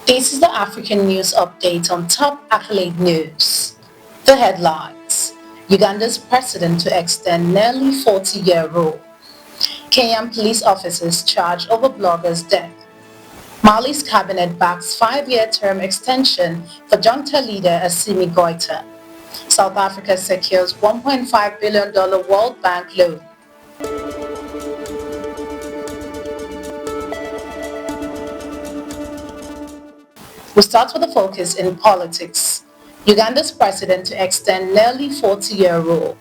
This is the African News Update on top accolade news. The headlines: Uganda's president to extend nearly 40-year rule. Kenyan police officers charged over blogger's death. Mali's cabinet backs 5-year term extension for junta leader Assimi Goïta. South Africa secures $1.5 billion World Bank loan. We start with the focus in politics. Uganda's president to extend nearly 40-year rule.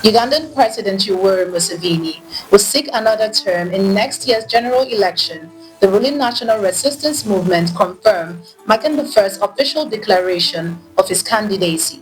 Ugandan President Yoweri Museveni will seek another term in next year's general election, the ruling National Resistance Movement confirmed, marking the first official declaration of his candidacy.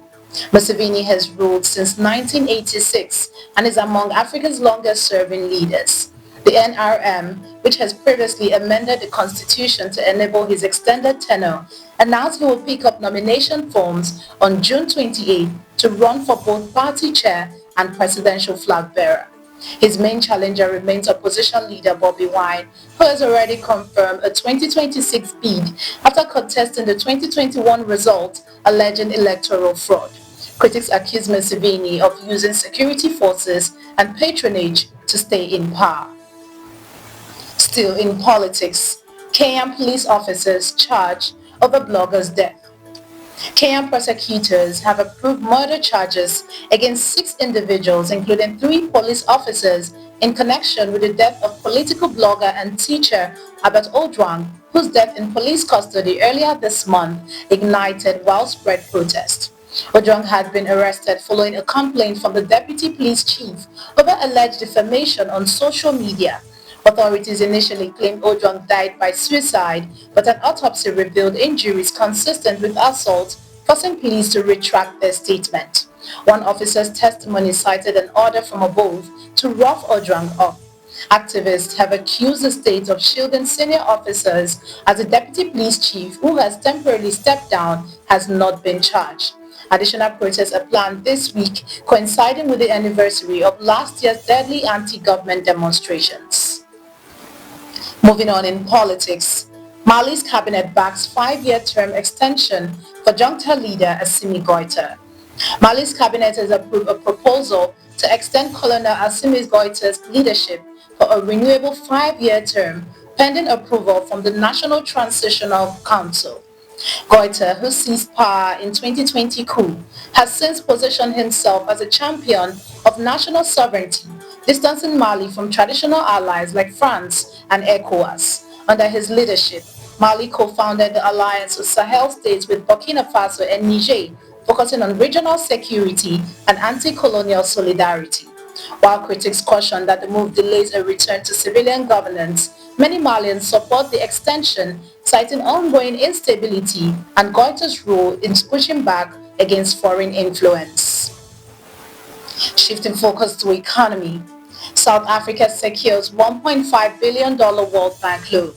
Museveni has ruled since 1986 and is among Africa's longest-serving leaders. The NRM, which has previously amended the constitution to enable his extended tenure, announced he will pick up nomination forms on June 28 to run for both party chair and presidential flag bearer. His main challenger remains opposition leader Bobi Wine, who has already confirmed a 2026 bid after contesting the 2021 results alleging electoral fraud. Critics accuse Museveni of using security forces and patronage to stay in power. Still in politics, Kenyan police officers charged over blogger's death. Kenyan prosecutors have approved murder charges against 6 individuals, including 3 police officers, in connection with the death of political blogger and teacher Albert Ojwang, whose death in police custody earlier this month ignited widespread protest. Ojwang had been arrested following a complaint from the deputy police chief over alleged defamation on social media. Authorities initially claimed Ojwang died by suicide, but an autopsy revealed injuries consistent with assault, forcing police to retract their statement. One officer's testimony cited an order from above to rough Ojwang up. Activists have accused the state of shielding senior officers, as the deputy police chief, who has temporarily stepped down, has not been charged. Additional protests are planned this week, coinciding with the anniversary of last year's deadly anti-government demonstrations. Moving on in politics, Mali's cabinet backs 5-year term extension for junta leader Assimi Goïta. Mali's cabinet has approved a proposal to extend Colonel Assimi Goïta's leadership for a renewable 5-year term, pending approval from the National Transitional Council. Goïta, who seized power in 2020 coup, has since positioned himself as a champion of national sovereignty, distancing Mali from traditional allies like France and ECOWAS. Under his leadership, Mali co-founded the alliance of Sahel states with Burkina Faso and Niger, focusing on regional security and anti-colonial solidarity. While critics caution that the move delays a return to civilian governance, many Malians support the extension, citing ongoing instability and Goïta's role in pushing back against foreign influence. Shifting focus to economy, South Africa secures $1.5 billion World Bank loan.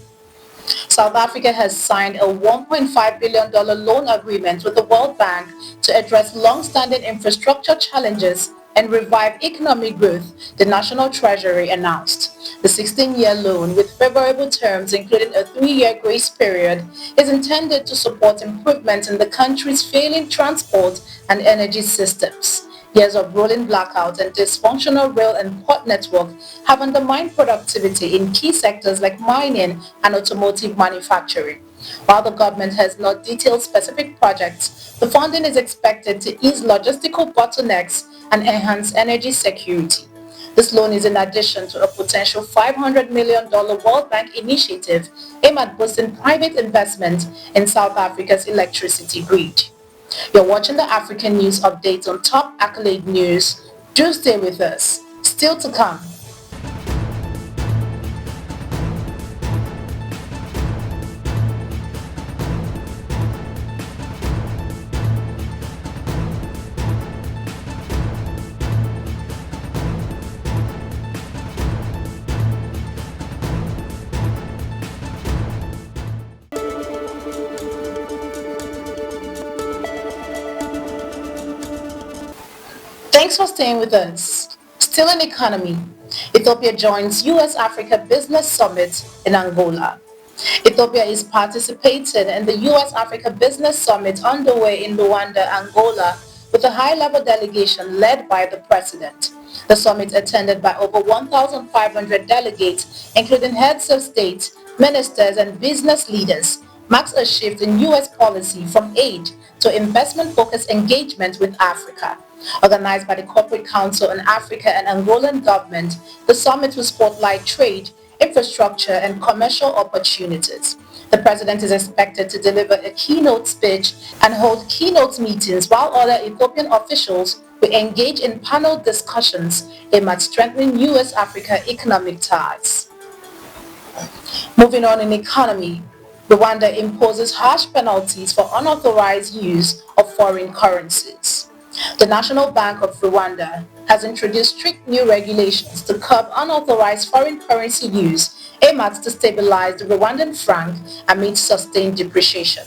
South Africa has signed a $1.5 billion loan agreement with the World Bank to address long-standing infrastructure challenges and revive economic growth, the National Treasury announced. The 16-year loan, with favorable terms including a 3-year grace period, is intended to support improvements in the country's failing transport and energy systems. Years of rolling blackouts and dysfunctional rail and port network have undermined productivity in key sectors like mining and automotive manufacturing. While the government has not detailed specific projects, the funding is expected to ease logistical bottlenecks and enhance energy security. This loan is in addition to a potential $500 million World Bank initiative aimed at boosting private investment in South Africa's electricity grid. You're watching the African News Update on Top Accolade News. Do stay with us. Still to come. Thanks for staying with us. Still in economy, Ethiopia joins US-Africa Business Summit in Angola. Ethiopia is participating in the US-Africa Business Summit underway in Rwanda, Angola, with a high-level delegation led by the president. The summit, attended by over 1,500 delegates, including heads of state, ministers, and business leaders, marks a shift in U.S. policy from aid to investment-focused engagement with Africa. Organized by the Corporate Council on Africa and Angolan government, the summit will spotlight trade, infrastructure, and commercial opportunities. The president is expected to deliver a keynote speech and hold keynote meetings, while other Ethiopian officials will engage in panel discussions aimed at strengthening U.S.-Africa economic ties. Moving on in economy, Rwanda imposes harsh penalties for unauthorized use of foreign currencies. The National Bank of Rwanda has introduced strict new regulations to curb unauthorized foreign currency use aimed at to stabilize the Rwandan franc amid sustained depreciation.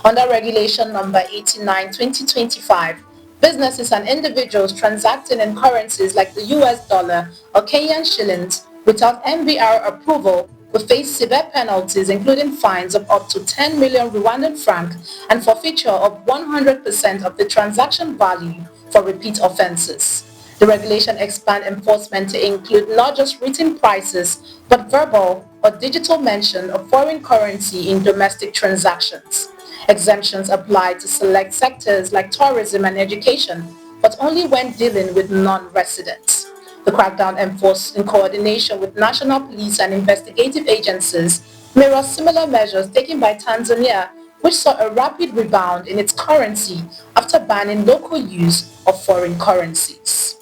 Under Regulation Number 89/2025, businesses and individuals transacting in currencies like the US dollar or Kenyan shillings without MBR approval will face severe penalties, including fines of up to 10 million Rwandan franc and forfeiture of 100% of the transaction value for repeat offenses. The regulation expands enforcement to include not just written prices, but verbal or digital mention of foreign currency in domestic transactions. Exemptions apply to select sectors like tourism and education, but only when dealing with non-residents. The crackdown, enforced in coordination with national police and investigative agencies, mirrors similar measures taken by Tanzania, which saw a rapid rebound in its currency after banning local use of foreign currencies.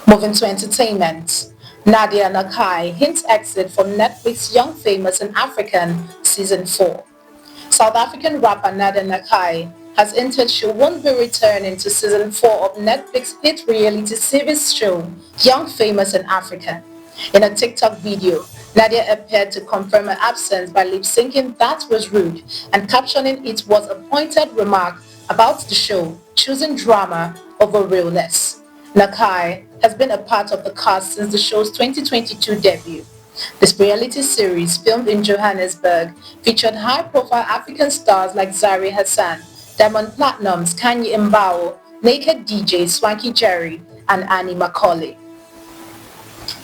Moving to entertainment, Nadia Nakai hints exit from Netflix Young Famous and African Season 4. South African rapper Nadia Nakai has hinted she won't be returning to Season 4 of Netflix hit reality series show Young Famous and African. In a TikTok video, Nadia appeared to confirm her absence by lip-syncing "That Was Rude" and captioning it was a pointed remark about the show, choosing drama over realness. Nakai has been a part of the cast since the show's 2022 debut. This reality series, filmed in Johannesburg, featured high-profile African stars like Zari Hassan, Diamond Platnumz, Kanye Mbao, Naked DJ Swanky Jerry, and Annie Macaulay.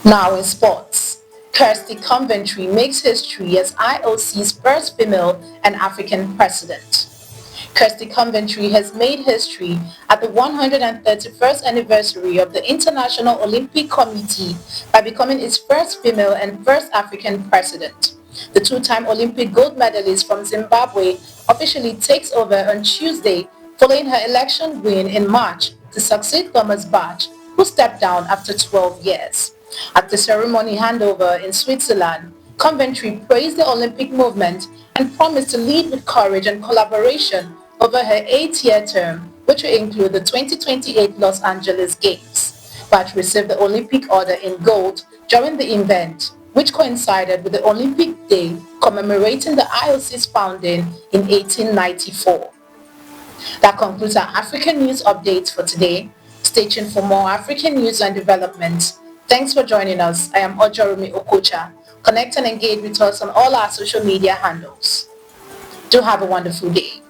Now in sports, Kirsty Coventry makes history as IOC's first female and African president. Kirsty Coventry has made history at the 131st anniversary of the International Olympic Committee by becoming its first female and first African president. The two-time Olympic gold medalist from Zimbabwe officially takes over on Tuesday following her election win in March to succeed Thomas Bach, who stepped down after 12 years. At the ceremony handover in Switzerland, Coventry praised the Olympic movement and promised to lead with courage and collaboration over her 8-year term, which will include the 2028 Los Angeles Games. Bach received the Olympic Order in gold during the event, which coincided with the Olympic Day commemorating the IOC's founding in 1894. That concludes our African news updates for today. Stay tuned for more African news and developments. Thanks for joining us. I am Ojwang Okocha. Connect and engage with us on all our social media handles. Do have a wonderful day.